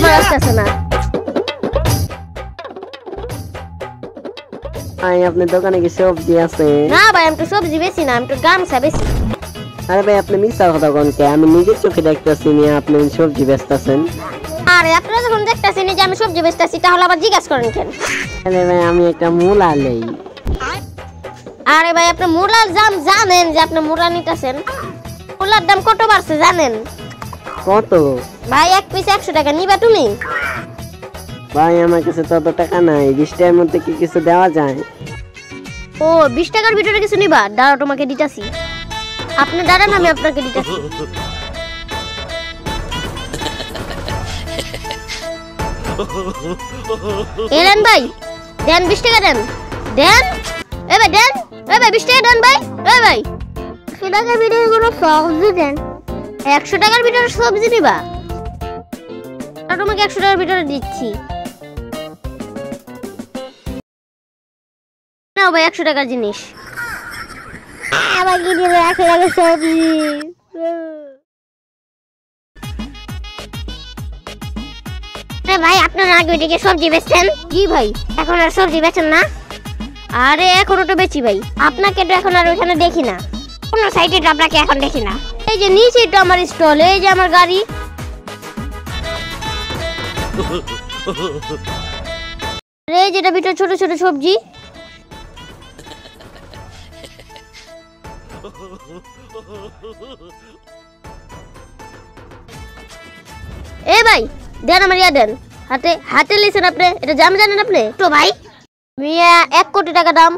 আমার আসতেছে না। ভাই আপনার দোকানে কি সবজি আছে? না ভাই, আমি তো সবজি বেশি না, আমি তো গামছা বেশি। আরে ভাই আপনি মিথ্যা কথা বলতে, আমি নিজের চোখে দেখতেছি নিয়ে আপনি সবজি বেচতেছেন। আরে আপনারা যখন দেখতেছেন যে আমি সবজি বেচতেছি, তাহলে আবার জিজ্ঞাসা করেন কেন? আরে ভাই আমি একটা মূলা লই। আরে ভাই আপনি মূলার দাম জানেন যে আপনি মূলা নিতেছেন? মূলার দাম কত বাড়ছে জানেন? কত? ভাই এক পিস 100 টাকা নিবা তুমি? ভাই আমার কাছে তত টাকা নাই, 20 টাকার মধ্যে কি কিছু দেওয়া যায়? ও 20 টাকার ভিতরে কিছু নিবা? দাঁড়াও তোমাকে দিতাছি। আপনি দাঁড়ান, আমি আপনাকে দিতাছি। এলেন ভাই, দেন 20 টাকা দেন। দেন এ ভাই, দেন এ ভাই 20 টাকা দেন ভাই। এ ভাই 100 টাকার ভিতরে কোনো সবজি দেন। 100 টাকার ভিতরে সবজি নিবা? তোমাকে 100 টাকার ভিতরে দিচ্ছি। নাও ভাই 100 টাকার জিনিস। আবার কি দিলে 100 টাকার সবজি? ভাই আপনারা আগে ওইদিকে সবজি বেচছেন? জি ভাই। এখন আর সবজি বেচেন না? আরে এখনো তো বেচি ভাই, আপনাকে তো এখন আর ওখানে দেখি না। কোন সাইডে তো আপনাকে এখন দেখি না। এই যে নিচে তো আমার স্টল, এই যে আমার গাড়ি। এই যেটা ভিতরে ছোট ছোট সবজি। এ ভাই দেন আমার ইয়া দেন। হাতে হাতে লেছেন আপনি, এটা জাম জানেন আপনি তো ভাই? মিয়া 1 কোটি টাকা দাম।